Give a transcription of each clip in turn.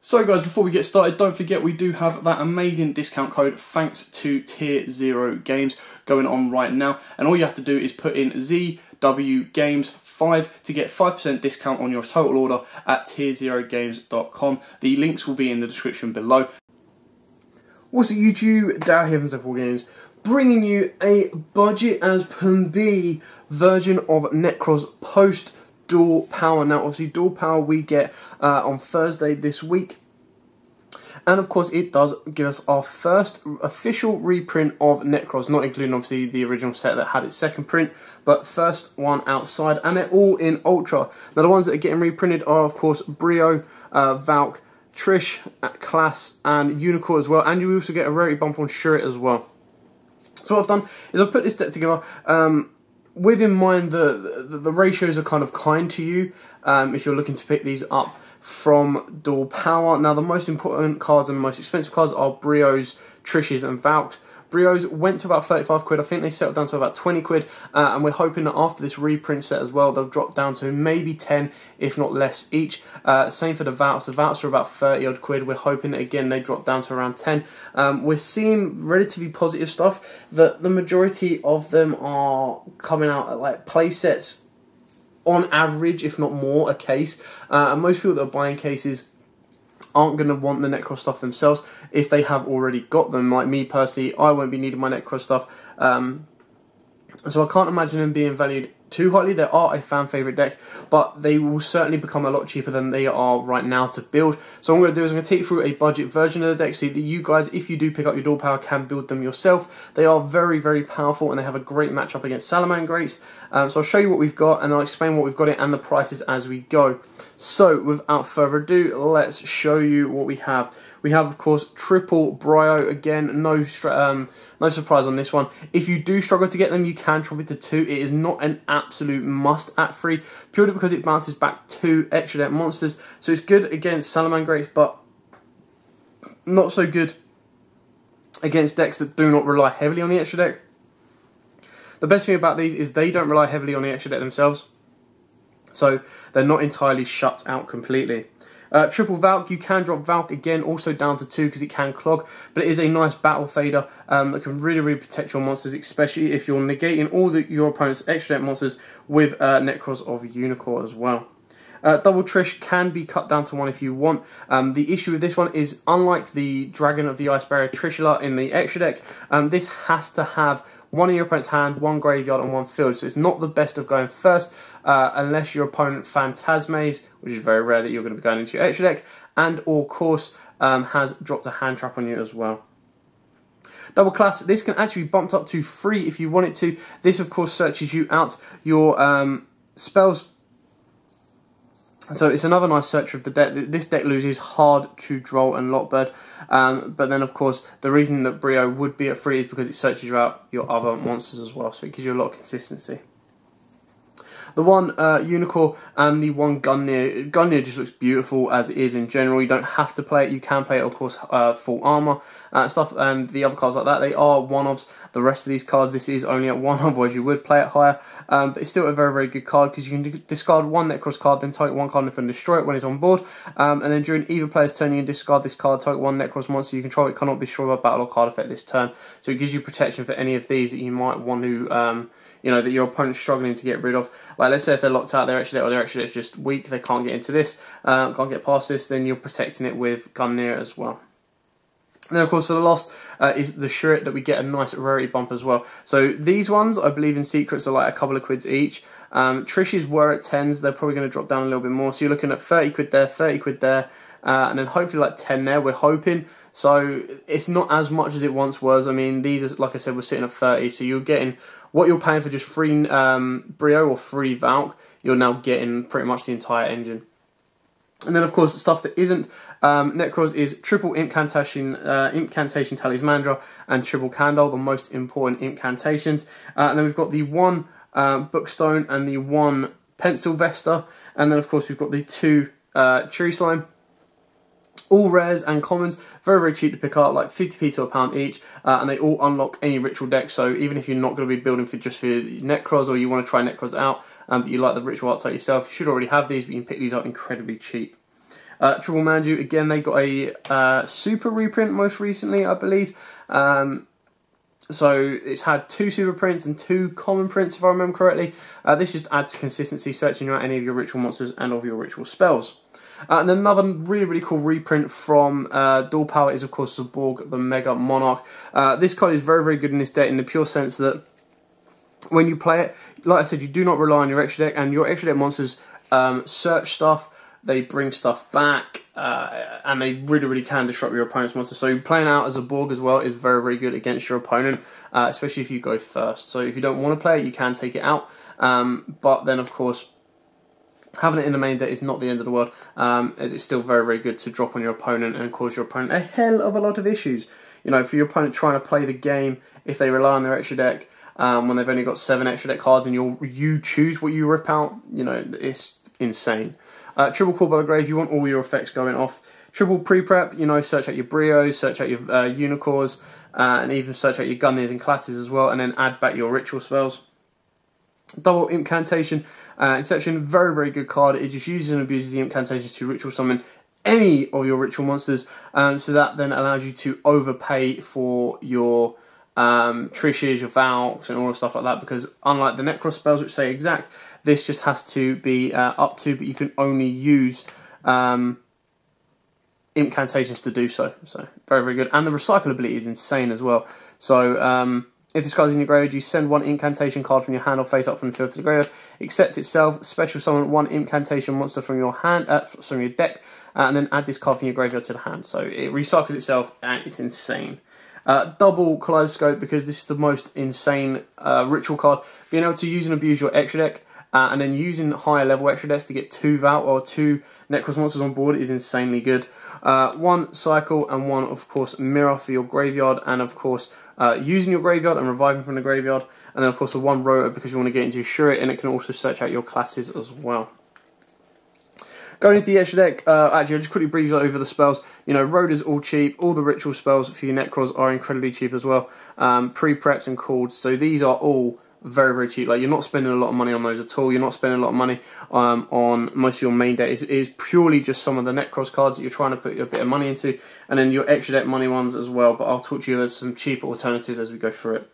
So guys, before we get started, don't forget we do have that amazing discount code thanks to Tier 0 Games going on right now. And all you have to do is put in ZWGames5 to get 5% discount on your total order at tier0games.com. The links will be in the description below. What's up YouTube, Darryl here from YUGIOH Games, bringing you a budget as can be version of Nekroz Post Dual Power. Now obviously Dual Power we get on Thursday this week, and of course it does give us our first official reprint of Nekroz, not including obviously the original set that had its second print, but first one outside, and they're all in Ultra. Now the ones that are getting reprinted are of course YUGIOH, Valk, Trish, Class, and Unicorn as well, and you also get a rarity bump on Shirt as well. So what I've done is I've put this deck together with in mind the ratios are kind of kind to you if you're looking to pick these up from Dual Power. Now the most important cards and the most expensive cards are YUGIOHs, Trish's and Valks. YUGIOHs went to about 35 quid, I think they settled down to about 20 quid, and we're hoping that after this reprint set as well, they'll drop down to maybe 10, if not less each. Same for the Valks are about 30 odd quid, we're hoping that again they drop down to around 10. We're seeing relatively positive stuff, that the majority of them are coming out at like play sets on average, if not more, a case, and most people that are buying cases aren't going to want the Nekroz stuff themselves if they have already got them. Like me personally, I won't be needing my Nekroz stuff, so I can't imagine them being valued too highly. They are a fan favourite deck, but they will certainly become a lot cheaper than they are right now to build. So what I'm going to do is I'm going to take you through a budget version of the deck so that you guys, if you do pick up your Dual Power, can build them yourself. They are very, very powerful and they have a great matchup against Salamangreats. So I'll show you what we've got and I'll explain what we've got it and the prices as we go. So without further ado, let's show you what we have. We have, of course, triple YUGIOH. Again, no surprise on this one. If you do struggle to get them, you can drop it to 2. It is not an absolute must at 3, purely because it bounces back 2 extra deck monsters. So it's good against Salamangreats, but not so good against decks that do not rely heavily on the extra deck. The best thing about these is they don't rely heavily on the extra deck themselves, so they're not entirely shut out completely. Triple Valk, you can drop Valk again, also down to 2 because it can clog, but it is a nice battle fader that can really protect your monsters, especially if you're negating all your opponent's extra deck monsters with Nekroz of Unicorn as well. Double Trish can be cut down to 1 if you want. The issue with this one is, unlike the Dragon of the Ice Barrier Trishula in the extra deck, this has to have 1 in your opponent's hand, 1 graveyard and 1 field, so it's not the best of going first, unless your opponent Phantasma's, which is very rare that you're going to be going into your extra deck, and or of course has dropped a hand trap on you as well. Double Class, this can actually be bumped up to 3 if you want it to. This of course searches you out your spells, so it's another nice searcher of the deck. This deck loses Hard, True Droll and Lockbird, but then of course the reason that YUGIOH would be at 3 is because it searches you out your other monsters as well, so it gives you a lot of consistency. The one Unicorn and the one Gungnir. Gungnir just looks beautiful as it is in general. You don't have to play it. You can play it, of course, full armor stuff, and the other cards like that, they are one-offs. The rest of these cards, this is only at 1, otherwise you would play it higher. But it's still a very good card because you can discard 1 Nekroz card, then target 1 card and destroy it when it's on board. And then during either player's turn, you can discard this card, target 1 Nekroz monster you control. It cannot be destroyed by battle or card effect this turn. So it gives you protection for any of these that you might want to, you know, that your opponent's struggling to get rid of. Like, let's say if they're locked out, their extra deck or their extra deck's just weak, they can't get into this, can't get past this, then you're protecting it with Gungnir as well. And then of course for the last is the Shirt, that we get a nice rarity bump as well. So these ones, I believe in secrets, are like a couple of quids each. Trish's were at 10s, they're probably going to drop down a little bit more. So you're looking at 30 quid there, 30 quid there, and then hopefully like 10 there, we're hoping. So it's not as much as it once was. I mean, these, are, like I said, we're sitting at 30, so you're getting what you're paying for just 3 YUGIOH or 3 Valk, you're now getting pretty much the entire engine. And then of course the stuff that isn't Nekroz is triple Incantation Talismandra and triple Candle, the most important incantations. And then we've got the 1 Bookstone and the 1 Pencil Vesta, and then of course we've got the 2 Cherry Slime. All rares and commons, very cheap to pick up, like 50p to £1 each, and they all unlock any ritual deck. So even if you're not going to be building just for Nekroz, or you want to try Nekroz out, but you like the ritual archetype yourself, you should already have these, but you can pick these up incredibly cheap. Triple Manju, again, they got a super reprint most recently, I believe. So it's had 2 super prints and 2 common prints, if I remember correctly. This just adds consistency, searching out any of your ritual monsters and of your ritual spells. And then another really cool reprint from Dual Power is, of course, Zaborg, the Mega Monarch. This card is very good in this deck in the pure sense that when you play it, like I said, you do not rely on your extra deck, and your extra deck monsters search stuff, they bring stuff back, and they really can disrupt your opponent's monster. So playing out as a Borg as well is very good against your opponent, especially if you go first. So if you don't want to play it, you can take it out, but then of course having it in the main deck is not the end of the world, as it's still very good to drop on your opponent and cause your opponent a hell of a lot of issues. You know, for your opponent trying to play the game, if they rely on their extra deck, when they've only got 7 extra deck cards and you choose what you rip out, you know, it's insane. Triple Call by the Grave, you want all your effects going off. Triple Pre-Prep, you know, search out your Brios, search out your Unicorns, and even search out your Gunniers and Classes as well, and then add back your ritual spells. Double Incantation, Inception, very good card. It just uses and abuses the incantations to ritual summon any of your ritual monsters, so that then allows you to overpay for your Trishes, your Valks, and all the stuff like that, because unlike the Nekroz spells which say exact, this just has to be up to, but you can only use incantations to do so. So very good, and the recyclability is insane as well. So if this card's in your graveyard, you send 1 incantation card from your hand or face up from the field to the graveyard. Except itself, special summon 1 incantation monster from your hand, from your deck, and then add this card from your graveyard to the hand. So it recycles itself, and it's insane. Double Kaleidoscope, because this is the most insane ritual card. Being able to use and abuse your extra deck, and then using higher level extra decks to get 2 Valk or 2 Nekroz monsters on board is insanely good. 1 Cycle and 1, of course, Mirror for your graveyard, and of course using your graveyard and reviving from the graveyard, and then of course the 1 Rotor because you want to get into your Shuri, and it can also search out your classes as well. Going into the extra deck, actually I'll just quickly breeze over the spells. You know, Rotor's all cheap, all the ritual spells for your Nekroz are incredibly cheap as well. Pre-preps and calls, so these are all very cheap. Like, you're not spending a lot of money on those at all. You're not spending a lot of money on most of your main deck. It is purely just some of the Nekroz cards that you're trying to put a bit of money into, and then your extra deck money ones as well, but I'll talk to you about some cheaper alternatives as we go through it.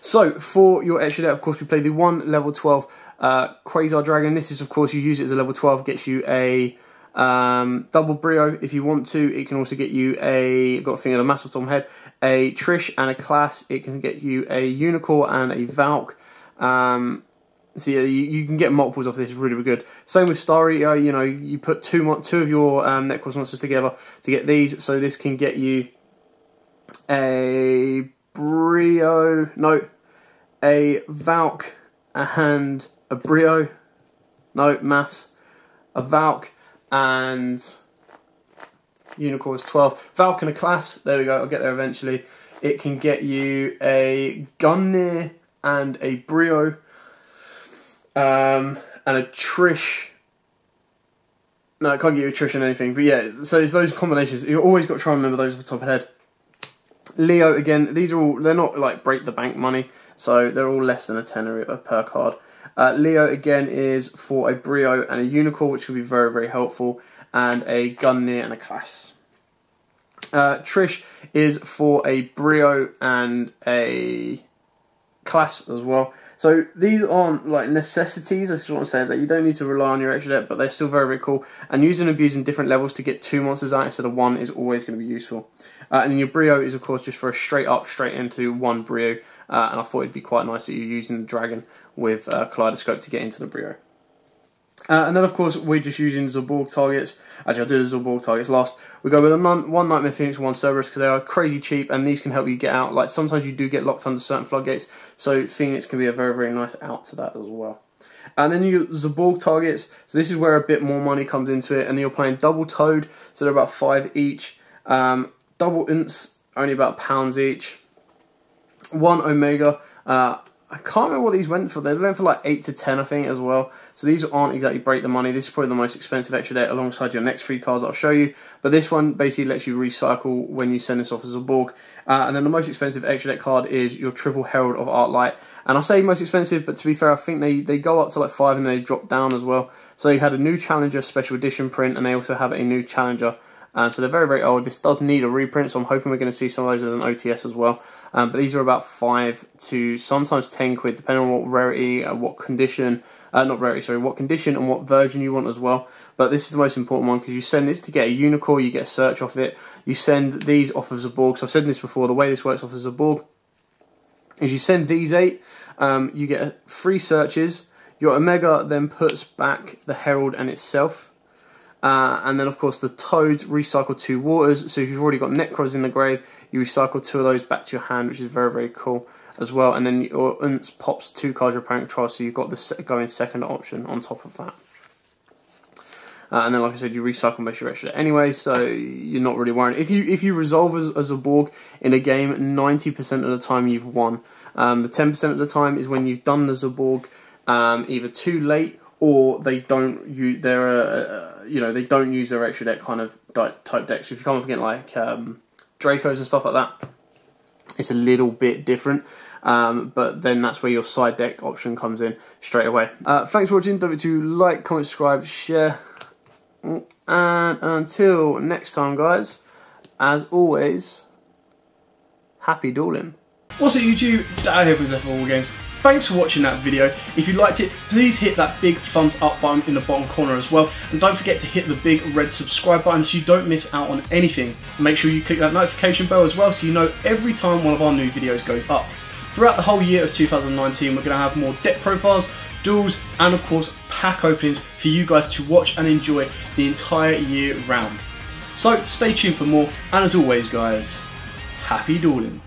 So for your extra deck, of course, we play the 1 level 12 Quasar Dragon. This is, of course, you use it as a level 12, gets you a double Brio if you want to. It can also get you a, got a thing of the massive top head, a Trish and a Class. It can get you a Unicorn and a Valk. So yeah, you can get multiples of this, really good. Same with Starry, you know, you put two of your Nekroz monsters together to get these, so this can get you a Brio, no, a Valk and a Brio, no, maths, a Valk and Unicorn is 12. Valk and a Class, there we go, I'll get there eventually. It can get you a Gunnier and a Brio, and a Trish. No, I can't get you a Trish and anything, but yeah, so it's those combinations. You've always got to try and remember those off the top of the head. Leo, again, these are all, they're not like break the bank money, so they're all less than a tenner per card. Leo, again, is for a Brio and a Unicorn, which will be very helpful, and a Gunnier and a Class. Trish is for a Brio and a Class as well. So these aren't like necessities, that's what I'm saying. Like, you don't need to rely on your extra deck, but they're still very cool. And using and abusing different levels to get 2 monsters out instead of 1 is always going to be useful. And then your Brio is, of course, just for a straight into 1 Brio. And I thought it'd be quite nice that you're using the Dragon with Kaleidoscope to get into the Brio. And then, of course, we're just using Zaborg targets. Actually, I'll do the Zaborg targets last. We go with a 1 Nightmare Phoenix, 1 Cerberus, because they are crazy cheap, and these can help you get out. Like, sometimes you do get locked under certain floodgates, so Phoenix can be a very nice out to that as well. And then you Zaborg targets, so this is where a bit more money comes into it, and you're playing double Toad, so they're about 5 each. Double Ints, only about £1 each. 1 Omega, I can't remember what these went for. They went for like 8 to 10, I think, as well. So these aren't exactly break the money. This is probably the most expensive extra deck alongside your next 3 cards that I'll show you. But this one basically lets you recycle when you send this off as a Borg. And then the most expensive extra deck card is your Triple Herald of Arclight. And I say most expensive, but to be fair, I think they go up to like 5 and they drop down as well. So you had a new Challenger special edition print, and they also have a new Challenger. So they're very, very old. This does need a reprint, so I'm hoping we're going to see some of those as an OTS as well. But these are about 5 to sometimes 10 quid, depending on what rarity, what condition, not rarity, sorry, what condition and what version you want as well. But this is the most important one, because you send this to get a Unicorn, you get a search off it. You send these off as a Borg. So I've said this before, the way this works off as a Borg is you send these 8, you get 3 searches. Your Omega then puts back the Herald and itself. And then, of course, the Toads recycle 2 waters. So if you've already got Nekroz in the grave, you recycle 2 of those back to your hand, which is very, very cool as well. And then your Unts pops 2 cards of Panic Control, so you've got the going second option on top of that. And then, like I said, you recycle most of your extra anyway, so you're not really worrying. If you resolve as a Borg in a game, 90% of the time you've won. The 10% of the time is when you've done as a Borg either too late, or they don't use their they don't use their extra deck kind of type decks. So if you come up against like Dracos and stuff like that, it's a little bit different. But then that's where your side deck option comes in straight away. Thanks for watching. Don't forget to like, comment, subscribe, share. And until next time, guys, as always, happy dueling. What's up, YouTube? Dad here from YUGIOH Nekroz Games. Thanks for watching that video. If you liked it, please hit that big thumbs up button in the bottom corner as well. And don't forget to hit the big red subscribe button so you don't miss out on anything. Make sure you click that notification bell as well so you know every time one of our new videos goes up. Throughout the whole year of 2019, we're going to have more deck profiles, duels, and of course pack openings for you guys to watch and enjoy the entire year round. So stay tuned for more, and as always, guys, happy dueling.